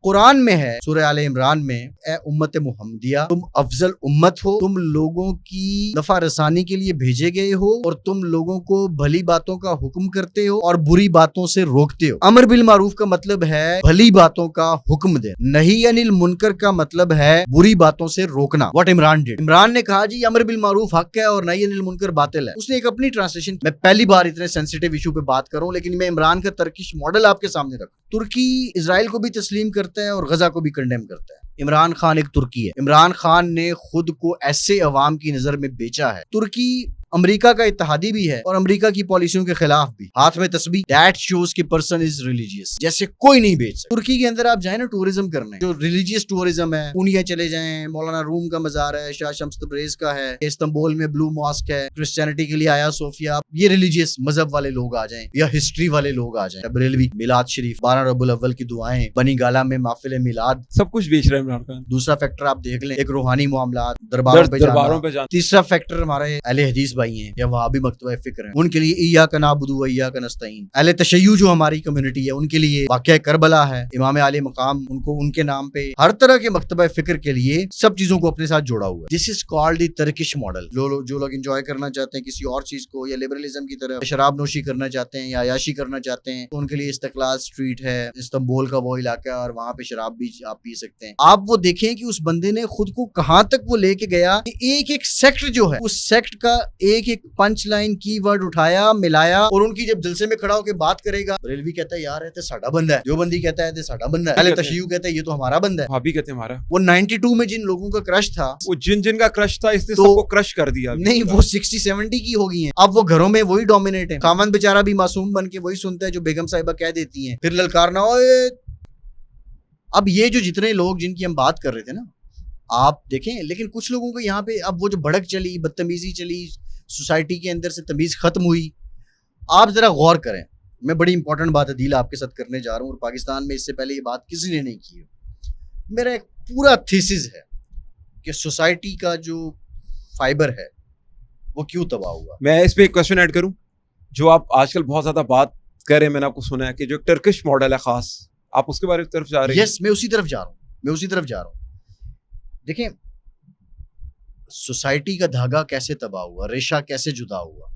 कुरान में है, सूरह आले इमरान में, ए उम्मत मुहम्मदिया, तुम अफजल उम्मत हो, तुम लोगों की नफा रसानी के लिए भेजे गए हो और तुम लोगों को भली बातों का हुक्म करते हो और बुरी बातों से रोकते हो। अमर बिल मारूफ का मतलब है भली बातों का हुक्म दे, नहीं अनिल मुनकर का मतलब है बुरी बातों से रोकना। व्हाट इमरान डिड, इमरान ने कहा जी अमर बिल मारूफ हक है और नहीं अनिल मुनकर बातिल है। उसने एक अपनी ट्रांसलेशन, मैं पहली बार इतने सेंसिटिव इशू पे बात कर रहा हूं, लेकिन मैं इमरान का तर्किश मॉडल आपके सामने रखूं। तुर्की इजराइल को भी तस्लीम करता है और गजा को भी कंडेम करता है। इमरान खान एक तुर्की है। इमरान खान ने खुद को ऐसे अवाम की नजर में बेचा है। तुर्की अमेरिका का इत्तेहादी भी है और अमेरिका की पॉलिसियों के खिलाफ भी। हाथ में तस्बीह, दैट शोज कि पर्सन इज रिलीजियस, जैसे कोई नहीं बेच सकता। तुर्की के अंदर आप जाए ना टूरिज्म करने, जो रिलीजियस टूरिज्म है, पूनिया चले जाएं, मौलाना रूम का मजार है, शाह शम्स तब्रेज का है, इस्तांबुल में ब्लू मॉस्क है, क्रिश्चियनिटी के लिए आया सोफिया, ये रिलीजियस मजहब वाले लोग आ जाएं या हिस्ट्री वाले लोग आ जाएं। बरेलवी मिलाद शरीफ, 12 रबुल अव्वल की दुआएं, बनी गाला में महफिल मिलाद, सब कुछ बेच रहा है इमरान खान। दूसरा फैक्टर आप देख लें, एक रूहानी मामला, दरबारों पे जाना। तीसरा फैक्टर हमारे अहले हदीस भाई हैं या वहाबी मकतबा फिक्र है, उनके लिए इय्याका नअबुदु व इय्याका नस्तईन। अहले तशय्युअ जो हमारी कम्युनिटी है, उनके लिए वाक़या करबला है, इमाम आले मकाम, उनको उनके नाम पे हर तरह के मकतबा फिक्र के लिए सब चीजों को अपने साथ जोड़ा हुआ है। This is called the Turkish model. जो लोग एंजॉय करना चाहते हैं किसी और चीज को, या लिबरलिज्म की तरफ शराब नोशी करना चाहते हैं या अयाशी करना चाहते हैं, तो उनके लिए इस्तिकलाल स्ट्रीट है, इस्तांबुल का वो इलाका, और वहां पे शराब भी आप पी सकते हैं। आप वो देखें कि उस बंदे ने खुद को कहां तक वो लेके गया कि एक एक सेक्ट जो है, उस सेक्ट का एक एक पंच लाइन कीवर्ड उठाया, मिलाया, और उनकी जब जलसे में खड़ा होकर बात करेगा, बरेलवी कहता है यार ये तो साडा बंदा है, देवबंदी कहता है ये साडा बंदा है, अहले तशय्युअ कहता है ये तो हमारा बंदा है, भाभी कहते हैं हमारा। वो 92 में जिन लोगों का क्रश था, वो जिन का क्रश था, इसने तो सबको क्रश कर दिया। नहीं, वो 60-70 की हो गई हैं। अब वो घरों में वही डोमिनेट है। खामन बेचारा भी मासूम बन के वही सुनता है जो बेगम साहिबा कह देती हैं, फिर ललकारना हो। अब ये जो जितने लोग जिनकी हम बात कर रहे थे ना, आप देखें, लेकिन कुछ लोगों को यहाँ पे अब वो जो भड़क चली, बदतमीजी चली, सोसाइटी के अंदर से तमीज खत्म हुई। आप जरा गौर करें, मैं बड़ी इंपॉर्टेंट बात है डील आपके साथ करने जा रहा हूँ, और पाकिस्तान में इससे पहले ये बात किसी ने नहीं की है। मेरा एक पूरा थीसिस है कि सोसाइटी का जो फाइबर है वो क्यों तबाह हुआ। मैं इस पे एक क्वेश्चन ऐड करूं, जो आप आजकल बहुत ज्यादा बात कर रहे हैं, मैंने आपको सुना है कि जो टर्किश मॉडल है खास, आप उसके बारे में तरफ जा रहे हैं। यस, मैं उसी तरफ जा रहा हूँ। देखें, सोसाइटी का धागा कैसे तबाह हुआ, रेशा कैसे जुदा हुआ।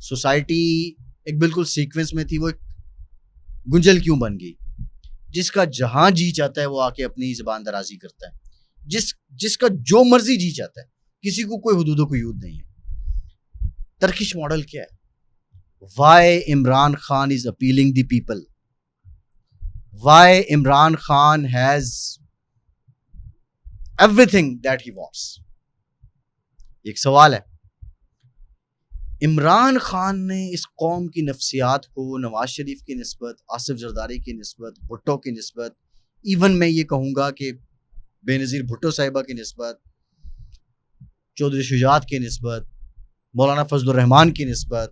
सोसाइटी एक बिल्कुल सीक्वेंस में थी, वो एक गुंजल क्यों बन गई। जिसका जहां जी चाहता है वो आके अपनी ज़बान दराजी करता है, जिसका जो मर्जी जी चाहता है, किसी को कोई हुदूद क़ुयूद नहीं है। टर्किश मॉडल क्या है? Why Imran Khan is appealing the people, why Imran Khan has everything that he wants. एक सवाल है, इमरान खान ने इस कौम की नफ्सियात को नवाज शरीफ की निस्बत, आसिफ जरदारी की निस्बत, भुट्टो की निस्बत, इवन मैं ये कहूँगा कि बेनज़ीर भुट्टो साहिबा की निस्बत, चौधरी शुजात की निस्बत, मौलाना फजलुर रहमान की निस्बत,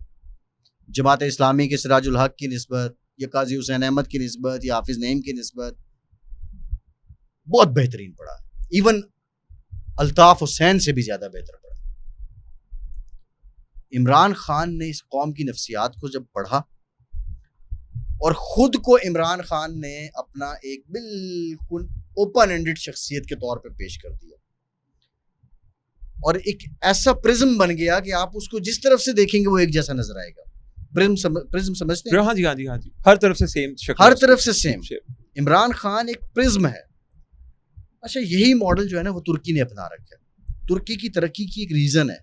जमात इस्लामी के सिराजुल हक की निस्बत, या काजी हुसैन अहमद की निस्बत, या हाफिज नईम की निस्बत बहुत बेहतरीन पड़ा। इवन अल्ताफ हुसैन से भी ज़्यादा बेहतर पड़ा। इमरान खान ने इस कौम की नफ्सियात को जब पढ़ा, और ख़ुद को इमरान खान ने अपना एक बिल्कुल ओपन एंडेड शख्सियत के तौर पे पेश कर दिया, और एक ऐसा प्रिज्म बन गया कि आप उसको जिस तरफ से देखेंगे वो एक जैसा नजर आएगा। प्रिज्म समझते हैं? हाँ जी, हाँ जी, हाँ जी, हर तरफ से सेम, हर तरफ से सेम। इमरान खान एक प्रिज्म है। अच्छा, यही मॉडल जो है ना वो तुर्की ने अपना रखा है। तुर्की की तरक्की की एक रीजन है,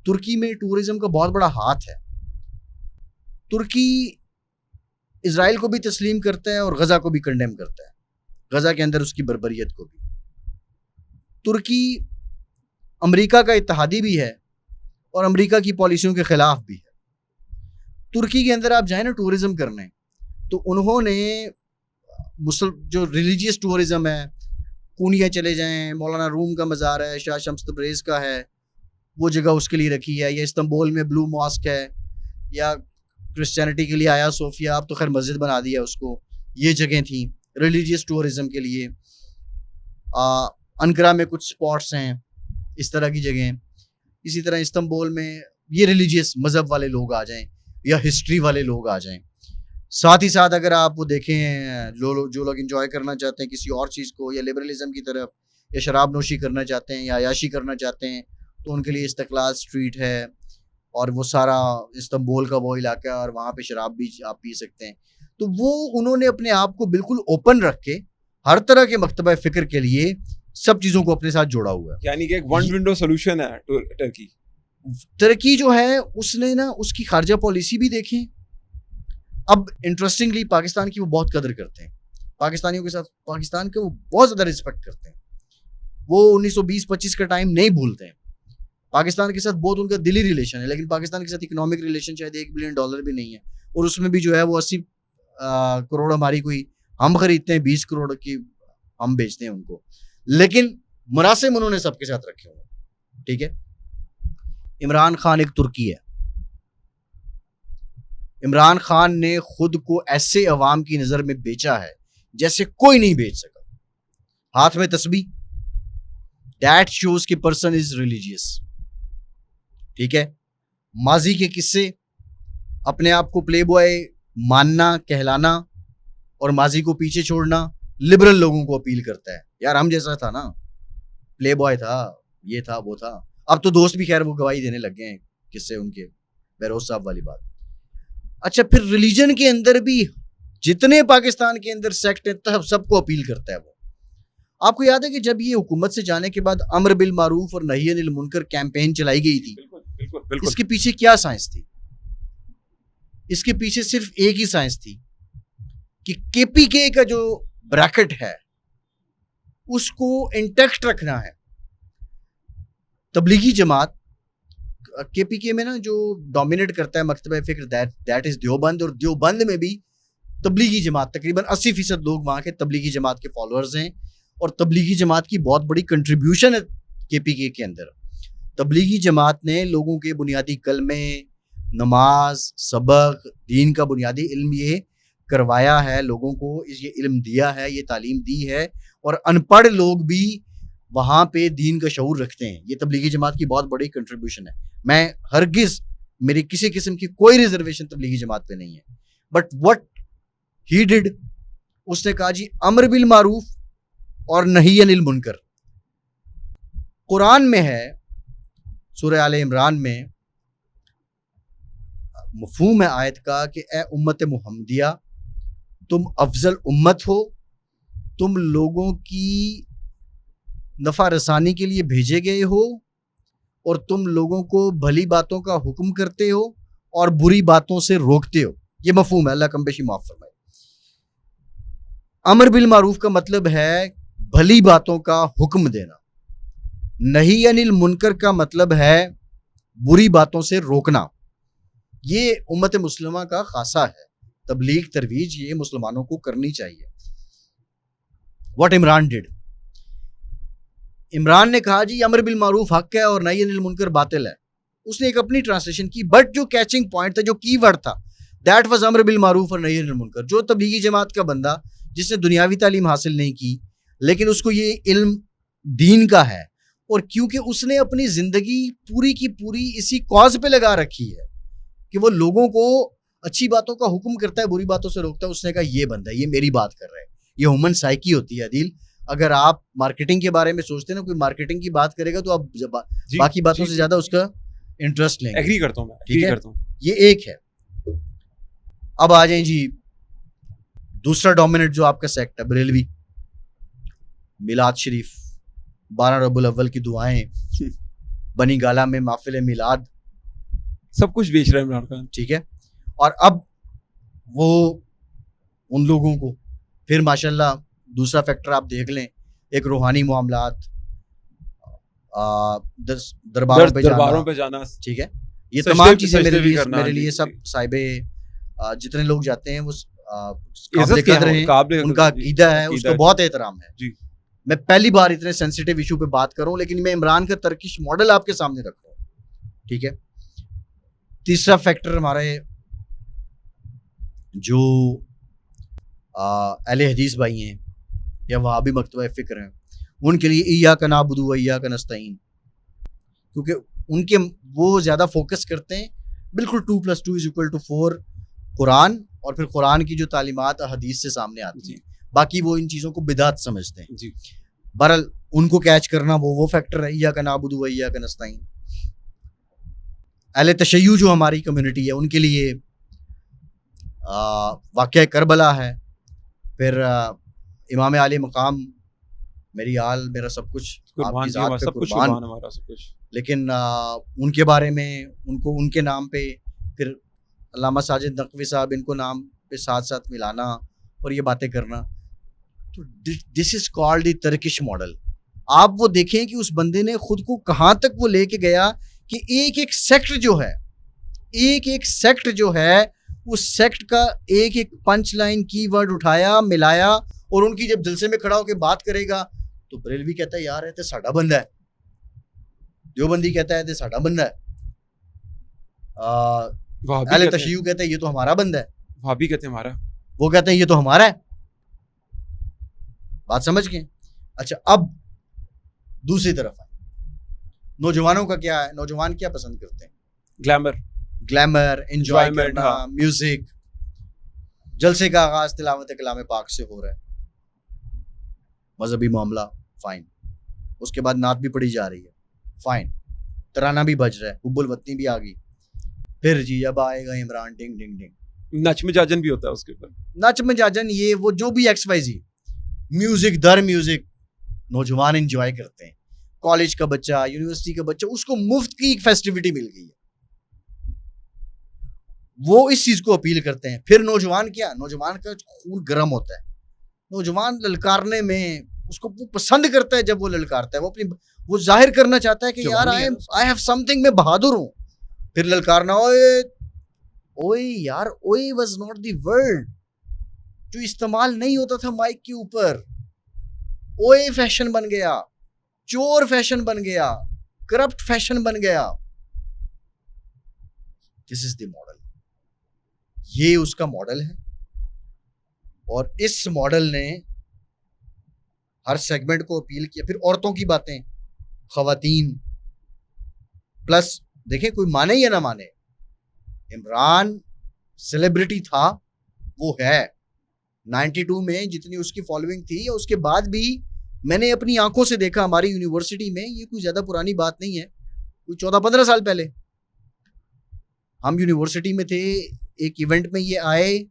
तुर्की में टूरिज्म का बहुत बड़ा हाथ है। तुर्की इजराइल को भी तस्लीम करता है और गजा को भी कंडेम करता है, गजा के अंदर उसकी बर्बरियत को भी। तुर्की अमेरिका का इत्तेहादी भी है और अमेरिका की पॉलिसियों के खिलाफ भी है। तुर्की के अंदर आप जाए ना टूरिज्म करने, तो उन्होंने जो रिलीजियस टूरिज्म है, पूनिया चले जाएं, मौलाना रूम का मजार है, शाह शम्स तब्रेज का है, वो जगह उसके लिए रखी है, या इस्तांबुल में ब्लू मॉस्क है, या क्रिश्चियनिटी के लिए आया सोफिया, अब तो खैर मस्जिद बना दिया उसको। ये जगह थी रिलीजियस टूरिज्म के लिए। अंकारा में कुछ स्पॉट्स हैं इस तरह की जगह। इसी तरह इस्तांबुल में ये रिलीजियस मज़हब वाले लोग आ जाएं या हिस्ट्री वाले लोग आ जाएं, साथ ही साथ अगर आप वो देखें जो लोग इंजॉय करना चाहते हैं किसी और चीज़ को, या लिबरलिज्म की तरफ, या शराब नोशी करना चाहते हैं, या अयाशी करना चाहते हैं, तो उनके लिए इस्तक़लाल स्ट्रीट है, और वो सारा इस्तांबुल का वो इलाका है, और वहाँ पे शराब भी आप पी सकते हैं। तो वो उन्होंने अपने आप को बिल्कुल ओपन रख के हर तरह के मकतबा फ़िक्र के लिए सब चीज़ों को अपने साथ जोड़ा हुआ है। यानी कि एक वन विंडो सोल्यूशन है टर्की। टर्की जो है उसने ना उसकी खारजा पॉलिसी भी देखें। अब इंटरेस्टिंगली पाकिस्तान की वो बहुत कदर करते हैं, पाकिस्तानियों के साथ पाकिस्तान के वो बहुत ज़्यादा रिस्पेक्ट करते हैं। वो 1920-25 का टाइम नहीं भूलते हैं। पाकिस्तान के साथ बहुत उनका दिली रिलेशन है, लेकिन पाकिस्तान के साथ इकोनॉमिक रिलेशन शायद $1 बिलियन भी नहीं है, और उसमें भी जो है वो 80 करोड़ हमारी कोई हम खरीदते हैं, 20 करोड़ की हम बेचते हैं उनको, लेकिन मुनासिब उन्होंने सबके साथ रखे हुए। ठीक है, इमरान खान एक तुर्की है। इमरान खान ने खुद को ऐसे अवाम की नज़र में बेचा है जैसे कोई नहीं बेच सका। हाथ में तस्बीह, दैट शोज कि पर्सन इज रिलीजियस। ठीक है, माजी के किस्से, अपने आप को प्ले बॉय मानना, कहलाना, और माजी को पीछे छोड़ना लिबरल लोगों को अपील करता है। यार हम जैसा था ना, प्ले बॉय था, ये था, वो था। अब तो दोस्त भी खैर वो गवाही देने लग गए हैं किस्से उनके, बेरोज साहब वाली बात। अच्छा, फिर रिलीजन के अंदर भी जितने पाकिस्तान के अंदर सेक्ट हैं तब सबको अपील करता है वो। आपको याद है कि जब ये हुकूमत से जाने के बाद अम्र बिल मारूफ और नही अनिल मुनकर कैंपेन चलाई गई थी, बिल्कुल। इसके पीछे क्या साइंस थी? इसके पीछे सिर्फ एक ही साइंस थी कि केपीके का जो ब्रैकेट है उसको इंटैक्ट रखना है। तबलीगी जमात केपीके में ना जो डोमिनेट करता है मकतबा फिक्र, दैट इज देवबंद, और देवबंद में भी तबलीगी जमात, तकरीबन 80% लोग वहाँ के तबलीगी जमात के फॉलोअर्स हैं, और तबलीगी जमात की बहुत बड़ी कंट्रीब्यूशन है केपीके के अंदर। तबलीगी जमात ने लोगों के बुनियादी कलमे, नमाज, सबक, दीन का बुनियादी इल्म ये करवाया है, लोगों को ये इल्म दिया है, ये तालीम दी है, और अनपढ़ लोग भी वहाँ पे दीन का शऊर रखते हैं। ये तबलीगी जमात की बहुत बड़ी कंट्रीब्यूशन है। मैं हरगिज़ मेरी किसी किस्म की कोई रिजर्वेशन तबलीगी जमात पे नहीं है, बट व्हाट ही डिड, उसने कहा जी अम्र बिल मारूफ और नही अनिल मुनकर। कुरान में है, सूरह आले इमरान में मफहूम है आयत का कि ए उम्मत मुहम्मदिया, तुम अफजल उम्मत हो, तुम लोगों की नफ़ा रसानी के लिए भेजे गए हो, और तुम लोगों को भली बातों का हुक्म करते हो और बुरी बातों से रोकते हो। ये मफहूम है, अल्लाह कम बेशी माफ फरमाए। अमर बिल मारूफ का मतलब है भली बातों का हुक्म देना। नही अनिल मुनकर का मतलब है बुरी बातों से रोकना। ये उम्मत मुस्लिमा का खासा है, तबलीग तरवीज ये मुसलमानों को करनी चाहिए। व्हाट इमरान डिड, इमरान ने कहा जी अमर बिल मारूफ हक है और नही अनिल मुनकर बातिल है। उसने एक अपनी ट्रांसलेशन की, बट जो कैचिंग पॉइंट था, जो कीवर्ड था, दैट वाज अमर बिल मारूफ और नही अनिल मुनकर। जो तबलीगी जमात का बंदा जिसने दुनियावी तालीम हासिल नहीं की, लेकिन उसको ये इल्म दीन का है, और क्योंकि उसने अपनी जिंदगी पूरी की पूरी इसी कॉज पे लगा रखी है कि वो लोगों को अच्छी बातों का हुक्म करता है, बुरी बातों से रोकता है, उसने कहा ये बंदा, ये मेरी बात कर रहा है। ये ह्यूमन साइकी होती है अदील। अगर आप मार्केटिंग के बारे में सोचते हैं ना, कोई मार्केटिंग की बात करेगा तो आप बाकी बातों से ज्यादा उसका इंटरेस्ट लेंगे। एग्री करता हूं मैं, ठीक है, करता हूं। ये एक है। अब आ जाए जी दूसरा डोमिनेट जो आपका सेक्ट है, बरेलवी। मिलाद शरीफ, 12 रबुल अव्वल की दुआएं, बनी गाला में महफिल मिलाद, सब कुछ बेच रहा है इमरान खान। ठीक है, और अब वो उन लोगों को फिर माशाल्लाह दूसरा फैक्टर आप देख लें, एक रूहानी मामलात, दरबारों पे जाना, ठीक है, ये तमाम चीजें मेरे लिए सब साहिबे जितने लोग जाते हैं वो काबिल कदर हैं, उनका अकीदा है, उसको बहुत एहतराम है जी। मैं पहली बार इतने सेंसिटिव इशू पे बात कर रहा हूँ, लेकिन मैं इमरान का तर्किश मॉडल आपके सामने रख रहा हूँ। ठीक है, तीसरा फैक्टर हमारे जो अहले हदीस भाई हैं या वहाबी मकतबा फ़िक्र हैं, उनके लिए इय्याका नअबुदु व इय्याका नस्तईन, क्योंकि उनके वो ज़्यादा फोकस करते हैं बिल्कुल 2 + 2 = 4 कुरान और फिर कुरान की जो तालीमात हदीस से सामने आती जी। हैं, बाकी वो इन चीज़ों को बिदात समझते हैं। जी। बहरहाल उनको कैच करना वो फैक्टर है, इय्याका नअबुदु व इय्याका नस्तईन। अहले तशय्युअ जो हमारी कम्युनिटी है उनके लिए वाक़या करबला है, फिर इमाम आली मकाम, मेरी आल मेरा सब कुछ आपकी कुर्बान जी, ज़ात हमारा पे सब कुछ कुर्बान। कुर्बान, हमारा सब कुछ। लेकिन उनके बारे में उनको उनके नाम पे फिर अल्लामा साजिद नकवी साहब इनको नाम पे साथ साथ मिलाना और ये बातें करना, तो this is called the Turkish model. आप वो देखें कि उस बंदे ने खुद को कहाँ तक वो लेके गया कि एक एक सेक्ट जो है, एक एक सेक्ट जो है, उस सेक्ट का एक एक पंच लाइन कीवर्ड उठाया, मिलाया, और उनकी जब जलसे में खड़ा होकर बात करेगा तो बरेलवी कहता है यार ये तो साडा बंदा है, देवबंदी कहता है ये साडा बंदा है, अहले तशय्युअ कहता है ये तो हमारा बंदा है, भाभी कहते हैं हमारा, वो कहते हैं ये तो हमारा है। बात समझ गए? अच्छा, अब दूसरी तरफ आए, नौजवानों का क्या है? नौजवान क्या पसंद करते हैं? ग्लैमर, एंजॉय करना, हाँ। म्यूजिक। जलसे का आगाज तिलावत कलाम पाक से हो रहा है, मजहबी मामला, फाइन। उसके बाद नात भी पढ़ी जा रही है, फाइन। तराना भी बज रहा है, हुब्बुल वतनी भी आ गई। फिर जी अब आएगा इमरान, डिंग डिंग डिंग, नच मिजाजन भी होता है उसके ऊपर, नच मजाजन, ये वो जो भी XYZ, म्यूजिक दर म्यूजिक नौजवान एंजॉय करते हैं। कॉलेज का बच्चा, यूनिवर्सिटी का बच्चा, उसको मुफ्त की एक फेस्टिविटी मिल गई है, वो इस चीज को अपील करते हैं। फिर नौजवान क्या, नौजवान का खून गर्म होता है, नौजवान ललकारने में उसको वो पसंद करता है। जब वो ललकारता है, वो अपनी वो जाहिर करना चाहता है कि यार आई हैव समथिंग, मैं बहादुर हूं। फिर ललकारना, ओए ओए यार, ओए वाज नॉट द वर्ड जो इस्तेमाल नहीं होता था माइक के ऊपर। ओए फैशन बन गया, चोर फैशन बन गया, करप्ट फैशन बन गया। दिस इज द मॉडल, ये उसका मॉडल है। और इस मॉडल ने हर सेगमेंट को अपील किया। फिर औरतों की बातें, खवातीन प्लस, देखें कोई माने या ना माने, इमरान सेलिब्रिटी था, वो है। 92 में जितनी उसकी फॉलोइंग थी, या उसके बाद भी मैंने अपनी आंखों से देखा हमारी यूनिवर्सिटी में, ये कोई ज्यादा पुरानी बात नहीं है, कोई 14-15 साल पहले हम यूनिवर्सिटी में थे, एक इवेंट में ये आए,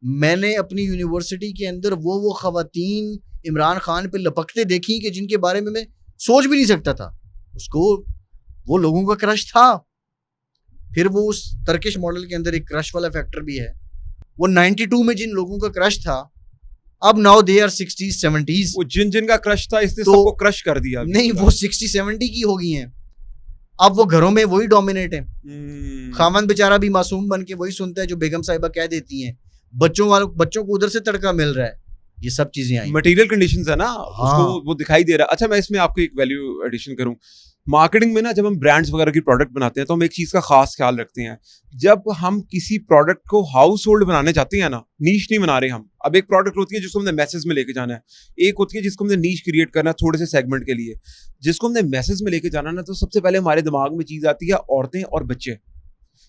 मैंने अपनी यूनिवर्सिटी के अंदर वो खवातीन इमरान खान पे लपकते देखी कि जिनके बारे में मैं सोच भी नहीं सकता था। उसको वो लोगों का क्रश था। फिर वो उस टर्किश मॉडल के अंदर एक क्रश वाला फैक्टर भी है। वो 92 में जिन लोगों का क्रश था, अब now they are 60s 70s। वो जिन का क्रश था, इसने तो सबको क्रश कर दिया। नहीं, वो 60-70 की हो गई हैं। अब वो घरों में वही डोमिनेट है। खामन बेचारा भी मासूम बन के वही सुनता है जो बेगम साहिबा कह देती हैं। बच्चों को उधर से तड़का मिल रहा है। ये सब चीजें आई, मटेरियल कंडीशंस है ना, हाँ। उसको वो दिखाई दे रहा है। अच्छा, मैं इसमें आपको एक वैल्यू एडिशन करूं। मार्केटिंग में ना, जब हम ब्रांड्स वगैरह की प्रोडक्ट बनाते हैं तो हम एक चीज का खास ख्याल रखते हैं। जब हम किसी प्रोडक्ट को हाउस होल्ड बनाने चाहते हैं ना, नीश नहीं बना रहे हम। अब एक प्रोडक्ट होती है जिसको हमने मैसेज में लेके जाना है, एक होती है जिसको हमने नीश क्रिएट करना है थोड़े से सेगमेंट के लिए। जिसको हमने मैसेज में लेके जाना ना, तो सबसे पहले हमारे दिमाग में चीज आती है औरतें और बच्चे,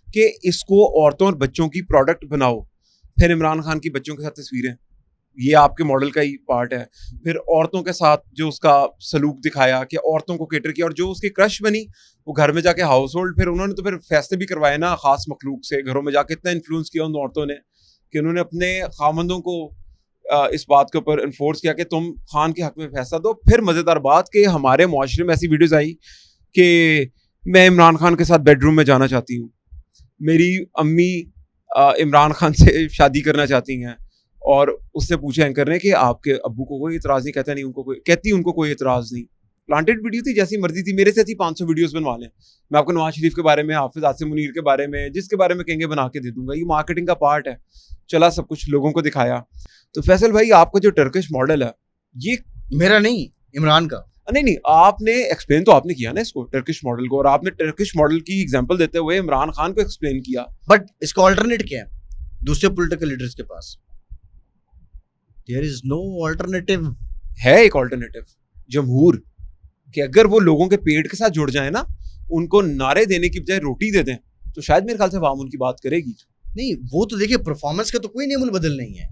कि इसको औरतों और बच्चों की प्रोडक्ट बनाओ। फिर इमरान खान की बच्चों के साथ तस्वीरें, ये आपके मॉडल का ही पार्ट है। फिर औरतों के साथ जो उसका सलूक दिखाया कि औरतों को केटर किया, और जो उसकी क्रश बनी वो घर में जाके हाउस होल्ड, फिर उन्होंने तो फिर फैसले भी करवाए ना खास मखलूक से, घरों में जाके इतना इन्फ्लुएंस किया उन औरतों ने कि उन्होंने अपने खामंदों को इस बात के ऊपर इन्फोर्स किया कि तुम खान के हक में फैसला दो। फिर मज़ेदार बात कि हमारे मुआशरे में ऐसी वीडियोज़ आई कि मैं इमरान खान के साथ बेडरूम में जाना चाहती हूँ, मेरी अम्मी इमरान खान से शादी करना चाहती हैं, और उससे पूछे एंकर ने कि आपके अब्बू को कोई इतराज़ नहीं? कहती उनको कोई इतराज़ नहीं। प्लांटेड वीडियो थी, जैसी मर्जी थी। मेरे से थी 500 वीडियोस बनवा लें, मैं आपको नवाज शरीफ के बारे में, हाफिज आसिम मुनीर के बारे में, जिसके बारे में कहेंगे बना के दे दूंगा। ये मार्केटिंग का पार्ट है। चला सब कुछ लोगों को दिखाया। तो फैसल भाई, आपका जो टर्किश मॉडल है, ये मेरा नहीं, इमरान का। नहीं, आपने एक्सप्लेन तो आपने किया ना इसको, टर्किश मॉडल को, और आपने टर्किश मॉडल की एग्जांपल देते हुए इमरान खान को एक्सप्लेन किया। बट इसका ऑल्टरनेट क्या है दूसरे पॉलिटिकल लीडर्स के पास? There is no alternative. है एक ऑल्टरनेटिव, जमहूर, कि अगर वो लोगों के पेट के साथ जुड़ जाए ना, उनको नारे देने की बजाय रोटी दे दें, तो शायद मेरे ख्याल से अवाम उनकी बात करेगी। नहीं, वो तो देखिए परफॉर्मेंस का तो कोई नेमुल बदल नहीं है,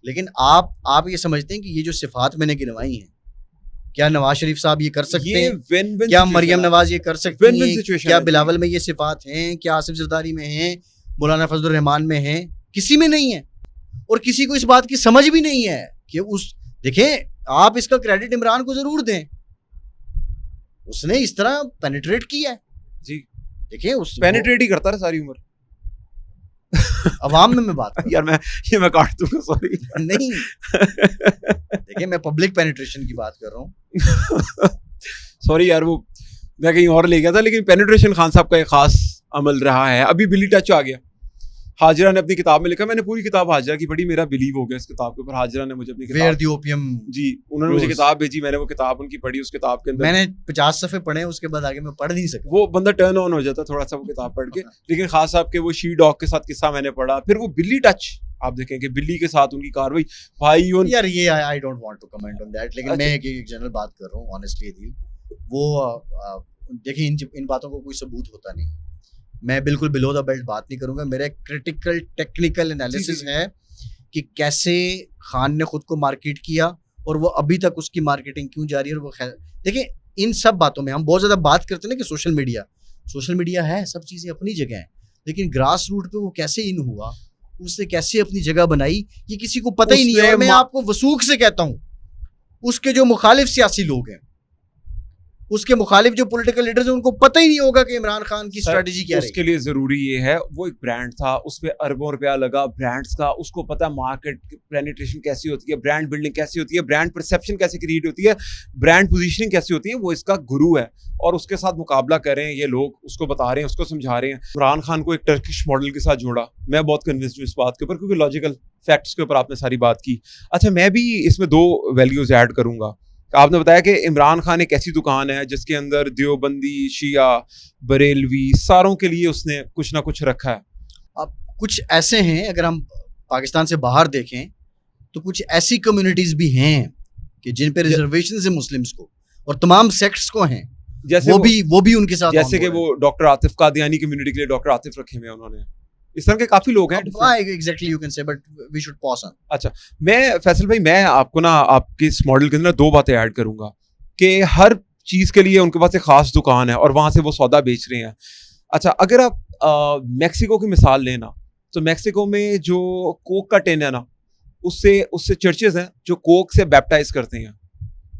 लेकिन आप ये समझते हैं कि ये जो सिफात मैंने गिनवाई हैं, क्या नवाज शरीफ साहब ये कर सकते हैं? क्या मरियम नवाज ये कर सकती हैं? क्या बिलावल में ये सिफात हैं? क्या आसिफ जरदारी में हैं? मौलाना फजलुर रहमान में हैं? किसी में नहीं है। और किसी को इस बात की समझ भी नहीं है कि देखें, आप इसका क्रेडिट इमरान को जरूर दें, उसने इस तरह पेनिट्रेट किया है जी। देखिए, उस पेनिट्रेट ही करता रहा सारी उम्र। अवाम में मैं बात यार मैं काट दूंगा, सॉरी। नहीं, देखिए मैं पब्लिक पेनिट्रेशन की बात कर रहा हूँ। सॉरी यार, वो मैं कहीं और ले गया था, लेकिन पेनिट्रेशन खान साहब का एक खास अमल रहा है। अभी बिली टच आ गया। हाजिरा ने अपनी किताब में लिखा, मैंने पूरी किताब हाजिरा की पढ़ी, मेरा बिलीव हो गया इस किताब के ऊपर। हाजिरा ने मुझे अपनी किताब जी, उन्होंने मुझे किताब भेजी, मैंने वो किताब उनकी पढ़ी। उस किताब के अंदर मैंने 50 सफ़े पढ़े, उसके बाद आगे मैं पढ़ नहीं सका। वो बंदा टर्न ऑन हो जाता थोड़ा सा वो किताब पढ़ के। लेकिन खास साहब के वो शी डॉग के साथ किस्सा मैंने पढ़ा, फिर वो बिल्ली टच, आप देखें कि बिल्ली के साथ उनकी कार्रवाई भाई। यार ये I don't want to comment on that, लेकिन मैं एक जनरल बात कर रहा हूँ ऑनेस्टली। वो देखिए, इन बातों को कोई सबूत होता नहीं। मैं बिल्कुल बिलो द बेल्ट बात नहीं करूंगा। मेरा क्रिटिकल टेक्निकल एनालिसिस है कि कैसे खान ने खुद को मार्केट किया और वो अभी तक उसकी मार्केटिंग क्यों जारी है। और वो देखिए, इन सब बातों में हम बहुत ज़्यादा बात करते हैं ना कि सोशल मीडिया है, सब चीज़ें अपनी जगह हैं, लेकिन ग्रास रूट पे वो कैसे इन हुआ, उसने कैसे अपनी जगह बनाई, ये किसी को पता ही नहीं है। और मैं आपको वसूख से कहता हूँ, उसके जो मुखालिफ सियासी लोग हैं, उसके मुखालिफ जो पॉलिटिकल लीडर्स हैं, उनको पता ही नहीं होगा कि इमरान खान की स्ट्रेटजी क्या है। उसके लिए जरूरी ये है, वो एक ब्रांड था, उस पे अरबों रुपया लगा ब्रांड्स का, उसको पता मार्केट पेनिट्रेशन कैसी होती है, ब्रांड बिल्डिंग कैसी होती है, ब्रांड परसेप्शन कैसे क्रिएट होती है, ब्रांड पोजीशनिंग कैसी होती है। वो इसका गुरु है और उसके साथ मुकाबला कर रहे हैं ये लोग, उसको बता रहे हैं, उसको समझा रहे हैं। इमरान खान को एक टर्किश मॉडल के साथ जोड़ा, मैं बहुत कन्विंस्ड हूँ इस बात के ऊपर, क्योंकि लॉजिकल फैक्ट्स के ऊपर आपने सारी बात की। अच्छा, मैं भी इसमें 2 वैल्यूज ऐड करूंगा। आपने बताया कि इमरान खान एक ऐसी दुकान है जिसके अंदर देवबंदी, शिया, बरेलवी, सारों के लिए उसने कुछ ना कुछ रखा है। अब कुछ ऐसे हैं, अगर हम पाकिस्तान से बाहर देखें तो कुछ ऐसी कम्युनिटीज भी हैं कि जिन पे रिजर्वेशन है मुस्लिम्स को, और तमाम सेक्ट्स को हैं, जैसे वो भी उनके साथ, जैसे कि वो डॉक्टर आतिफ कादियानी कम्युनिटी के लिए डॉक्टर आतिफ रखे हुए उन्होंने। इस तरह के काफी लोग हैं। Exactly you can say, but we should pause on. अच्छा, मैं फैसल भाई, मैं आपको ना आपके इस मॉडल के अंदर 2 बातें ऐड करूंगा कि हर चीज के लिए उनके पास एक खास दुकान है और वहां से वो सौदा बेच रहे हैं। अच्छा, अगर आप मैक्सिको की मिसाल लेना, तो मैक्सिको में जो कोक का टिन है ना, उससे चर्चेज हैं जो कोक से बैप्टाइज करते हैं।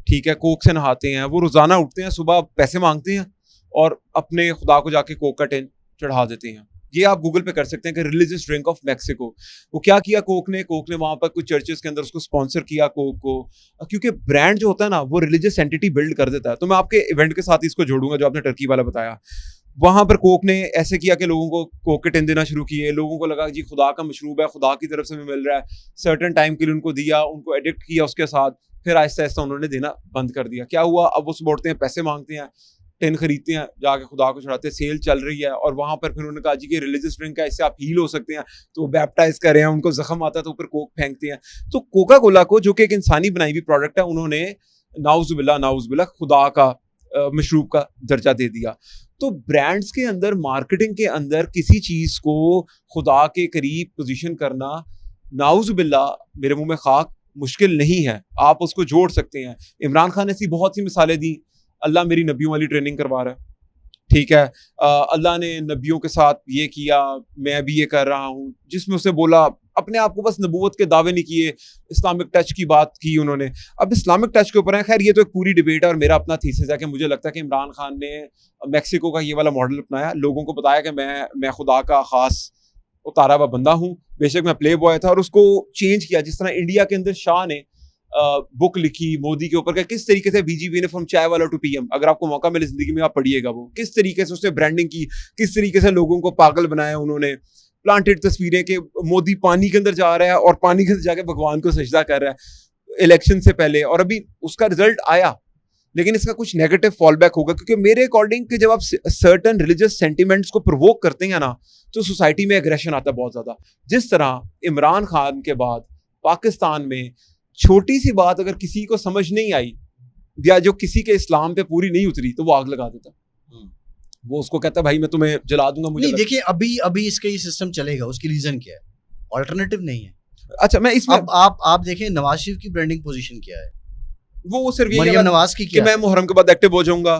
ठीक है, कोक से नहाते हैं, वो रोजाना उठते हैं, सुबह पैसे मांगते हैं और अपने खुदा को जाके कोक का टिन चढ़ा देते हैं। ये आप गूगल पे कर सकते हैं कि रिलीजियस ड्रिंक ऑफ मैक्सिको। वो क्या किया कोक ने वहां पर कुछ चर्चेस के अंदर उसको स्पॉन्सर किया कोक को, क्योंकि ब्रांड जो होता है ना, वो रिलीजियस एंटिटी बिल्ड कर देता है। तो मैं आपके इवेंट के साथ इसको जोड़ूंगा जो आपने टर्की वाला बताया। वहां पर कोक ने ऐसे किया कि लोगों को कोक के टिन देना शुरू किए। लोगों को लगा जी खुदा का मशरूब है, खुदा की तरफ से हमें मिल रहा है, सर्टेन टाइम के लिए उनको दिया, उनको एडिक्ट किया उसके साथ, फिर आहिस्ता आहिस्ता उन्होंने देना बंद कर दिया। क्या हुआ, अब वो सुबह उठते हैं, पैसे मांगते हैं, टिन खरीदते हैं, जाके खुदा को चढ़ाते हैं, सेल चल रही है। और वहां पर फिर उन्होंने कहा जी कि रिलीजियस ड्रिंक है, इससे आप हील हो सकते हैं, तो वो बैप्टाइज कर रहे हैं, उनको जख्म आता है तो ऊपर कोक फेंकते हैं। तो कोका कोला को, जो कि एक इंसानी बनाई हुई प्रोडक्ट है, उन्होंने नाउजुबिल्ला खुदा का मशरूब का दर्जा दे दिया। तो ब्रांड्स के अंदर, मार्केटिंग के अंदर किसी चीज को खुदा के करीब पोजीशन करना, नाउजुबिल्ला, मेरे मुंह में खाक, मुश्किल नहीं है। आप उसको जोड़ सकते हैं। इमरान खान ने ऐसी बहुत सी मिसालें दी। अल्लाह मेरी नबियों वाली ट्रेनिंग करवा रहा है, ठीक है, अल्लाह ने नबियों के साथ ये किया, मैं भी ये कर रहा हूँ, जिसमें उसने बोला, अपने आप को बस नबूवत के दावे नहीं किए, इस्लामिक टच की बात की उन्होंने। अब इस्लामिक टच के ऊपर है, खैर ये तो एक पूरी डिबेट है और मेरा अपना थीसिस है कि मुझे लगता है कि इमरान खान ने मैक्सिको का ये वाला मॉडल अपनाया, लोगों को बताया कि मैं खुदा का खास उतारा हुआ बंदा हूँ, बेशक मैं प्ले बॉय था, और उसको चेंज किया। जिस तरह इंडिया के अंदर शाह ने बुक लिखी मोदी के ऊपर कि किस तरीके से बीजेपी ने फ्रॉम चाय वाला टू पीएम, अगर आपको मौका मिले जिंदगी में आप पढ़िएगा, वो किस तरीके से उसने ब्रांडिंग की, किस तरीके से लोगों को पागल बनाया उन्होंने। प्लांटेड तस्वीरें कि मोदी पानी के अंदर जा रहा है और पानी के अंदर जाके भगवान को सजदा कर रहा है इलेक्शन से पहले, और अभी उसका रिजल्ट आया। लेकिन इसका कुछ नेगेटिव फॉलबैक होगा, क्योंकि मेरे अकॉर्डिंग कि जब आप सर्टन रिलीजियस सेंटिमेंट्स को प्रोवोक करते हैं ना, तो सोसाइटी में एग्रेशन आता है बहुत ज्यादा। जिस तरह इमरान खान के बाद पाकिस्तान में छोटी सी बात अगर किसी को समझ नहीं आई या जो किसी के इस्लाम पे पूरी नहीं उतरी, तो वो आग लगा देता। वो उसको कहता है भाई मैं तुम्हें जला दूंगा, मुझे नहीं देखिए, अभी इसका ये सिस्टम चलेगा, उसकी रीजन क्या है? ऑल्टरनेटिव नहीं है। अच्छा मैं इसमें अब आप देखें नवाज शरीफ की ब्रांडिंग पोजीशन क्या है, वो सिर्फ ये मरियम नवाज की कि क्या मैं है? मुहर्रम के बाद एक्टिव हो जाऊंगा,